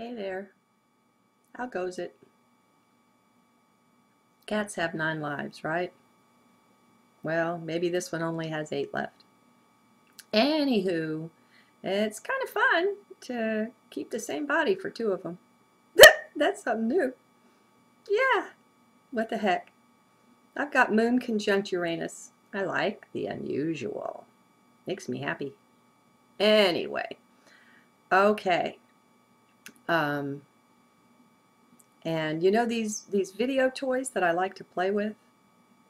Hey there, how goes it? Cats have 9 lives, right? Well, maybe this one only has 8 left. Anywho, it's kind of fun to keep the same body for 2 of them. That's something new. Yeah, what the heck? I've got Moon conjunct Uranus. I like the unusual. Makes me happy. Anyway, okay. Um, and you know these video toys that I like to play with?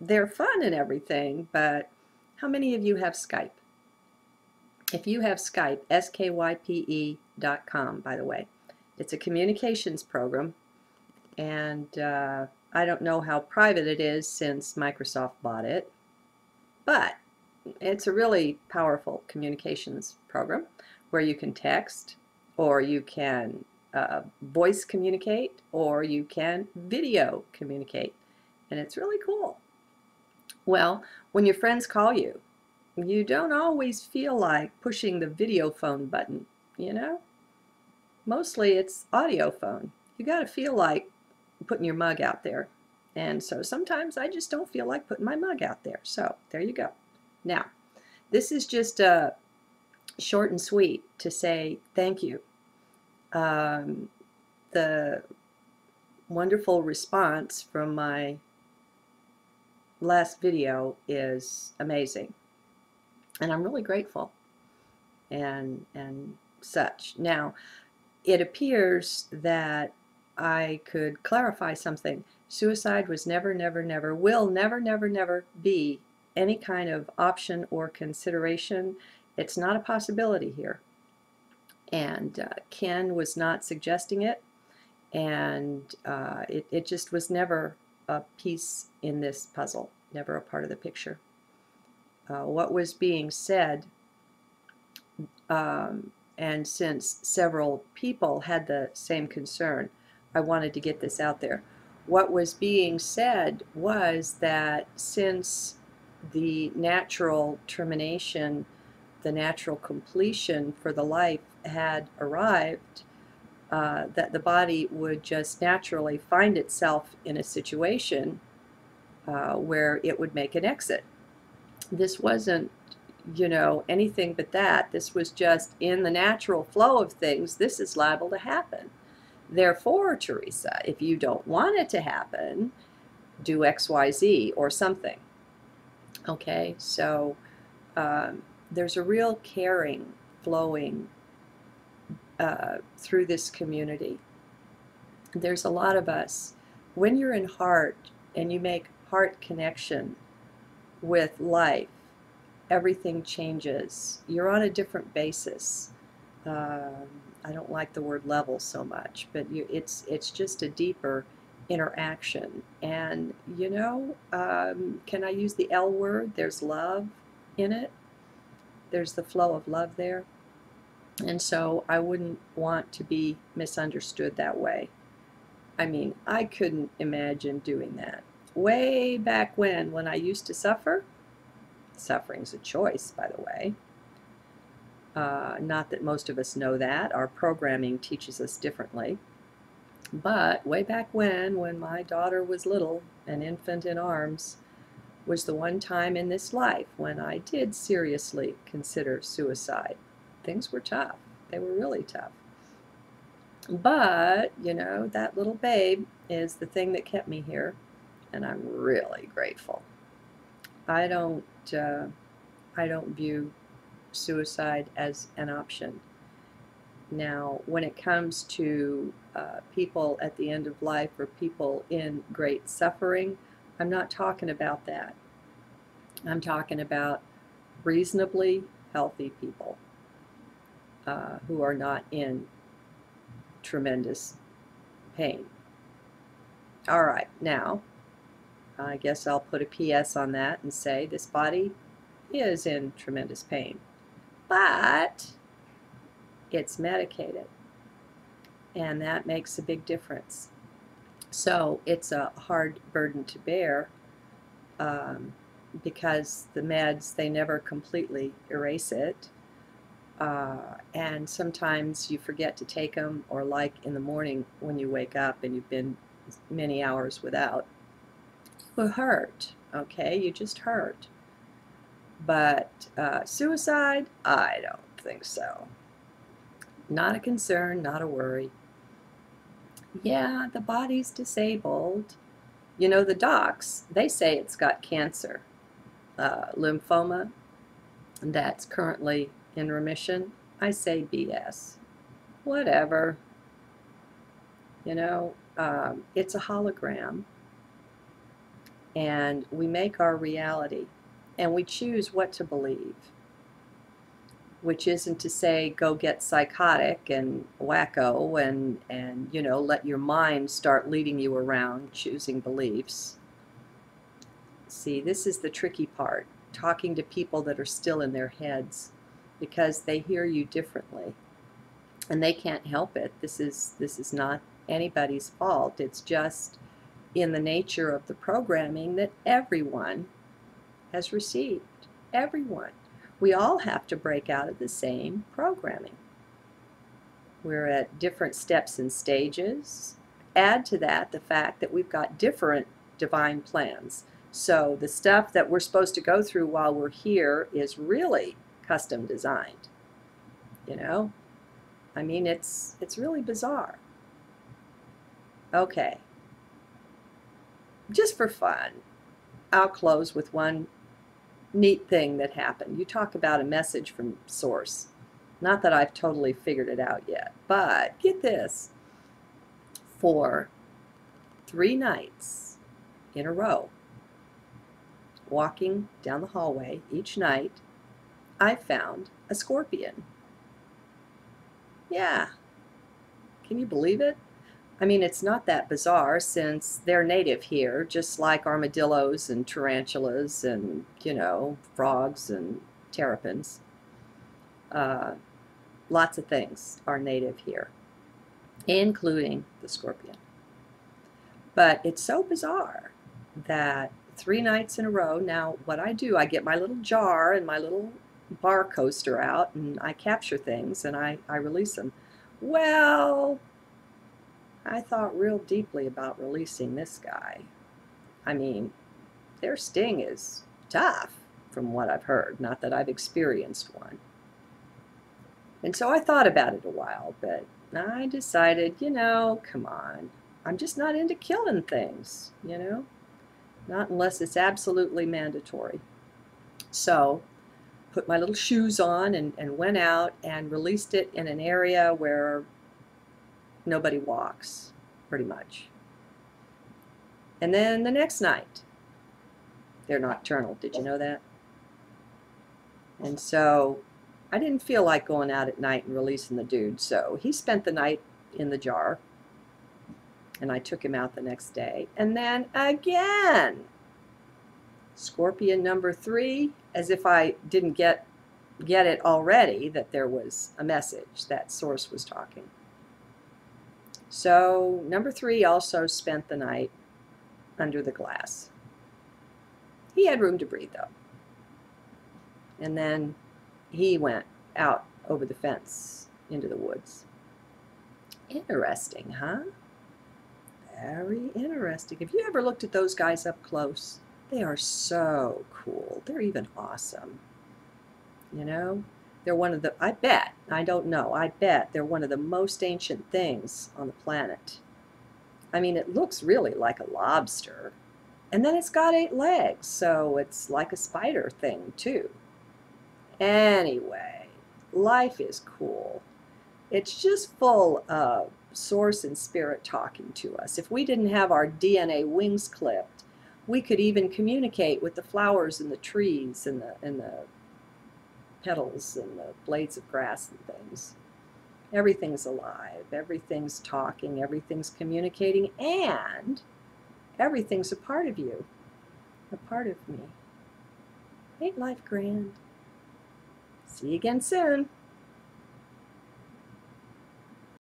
They're fun and everything, but how many of you have Skype? If you have Skype, skype.com, by the way, it's a communications program, and I don't know how private it is since Microsoft bought it, but it's a really powerful communications program where you can text, or you can voice communicate, or you can video communicate, and it's really cool. Well, when your friends call you, you don't always feel like pushing the video phone button, you know? Mostly it's audio phone. You got to feel like putting your mug out there. And so sometimes I just don't feel like putting my mug out there. So there you go. Now, this is just short and sweet to say thank you. The wonderful response from my last video is amazing. And I'm really grateful and such. Now, it appears that I could clarify something. Suicide was never, never, never, will never, never, never be any kind of option or consideration. It's not a possibility here. And Ken was not suggesting it, and it just was never a piece in this puzzle, never a part of the picture. What was being said, and since several people had the same concern, I wanted to get this out there. What was being said was that since the natural termination, the natural completion for the life had arrived, that the body would just naturally find itself in a situation where it would make an exit. This wasn't, you know, anything but that. This was just in the natural flow of things. This is liable to happen. Therefore, Teresa, if you don't want it to happen, do X, Y, Z or something. Okay, so there's a real caring flowing through this community. There's a lot of us. When you're in heart and you make heart connection with life, everything changes. You're on a different basis. I don't like the word level so much, but it's just a deeper interaction. And you know, can I use the L word? There's love in it. There's the flow of love there. And so I wouldn't want to be misunderstood that way. I mean, I couldn't imagine doing that. Way back when I used to suffer, suffering's a choice, by the way. Not that most of us know that. Our programming teaches us differently. But way back when my daughter was little, an infant in arms, was the one time in this life when I did seriously consider suicide. Things were tough. They were really tough. But, you know, that little babe is the thing that kept me here, and I'm really grateful. I don't view suicide as an option. Now, when it comes to people at the end of life or people in great suffering, I'm not talking about that. I'm talking about reasonably healthy people who are not in tremendous pain. All right, now, I guess I'll put a PS on that and say this body is in tremendous pain, but it's medicated, and that makes a big difference. So it's a hard burden to bear because the meds, they never completely erase it. And sometimes you forget to take them, or like in the morning when you wake up and you've been many hours without, you hurt, okay? You just hurt. But suicide, I don't think so. Not a concern, not a worry. Yeah, the body's disabled. You know, the docs, they say it's got cancer, lymphoma, that's currently in remission. I say BS. Whatever. You know, it's a hologram, and we make our reality, and we choose what to believe, which isn't to say go get psychotic and wacko and you know, let your mind start leading you around choosing beliefs. See, this is the tricky part, talking to people that are still in their heads, because they hear you differently and they can't help it. This is not anybody's fault. It's just in the nature of the programming that everyone has received. Everyone. We all have to break out of the same programming. We're at different steps and stages. Add to that the fact that we've got different divine plans. So the stuff that we're supposed to go through while we're here is really custom designed. You know? I mean, it's really bizarre. Okay. Just for fun, I'll close with one neat thing that happened. You talk about a message from source. Not that I've totally figured it out yet, but get this. For 3 nights in a row, walking down the hallway each night, I found a scorpion. Yeah. Can you believe it? I mean, it's not that bizarre since they're native here, just like armadillos and tarantulas and, you know, frogs and terrapins. Lots of things are native here, including the scorpion. But it's so bizarre that 3 nights in a row, now what I do, I get my little jar and my little bar coaster out and I capture things and I release them. Well, I thought real deeply about releasing this guy. I mean, their sting is tough from what I've heard, not that I've experienced one. And so I thought about it a while, but I decided, you know, come on. I'm just not into killing things, you know, not unless it's absolutely mandatory. So put my little shoes on and went out and released it in an area where nobody walks, pretty much. And then the next night, they're nocturnal. Did you know that? And so I didn't feel like going out at night and releasing the dude, so he spent the night in the jar, and I took him out the next day. And then again, scorpion number 3, as if I didn't get it already that there was a message, that source was talking. So number 3 also spent the night under the glass. He had room to breathe, though. And then he went out over the fence into the woods. Interesting, huh? Very interesting. Have you ever looked at those guys up close? They are so cool. They're even awesome. You know? They're one of the, I bet, I don't know, I bet they're one of the most ancient things on the planet. I mean, it looks really like a lobster. And then it's got 8 legs, so it's like a spider thing, too. Anyway, life is cool. It's just full of source and spirit talking to us. If we didn't have our DNA wings clipped, we could even communicate with the flowers and the trees and the petals and the blades of grass and things. Everything's alive, everything's talking, everything's communicating, and everything's a part of you, a part of me. Ain't life grand? See you again soon.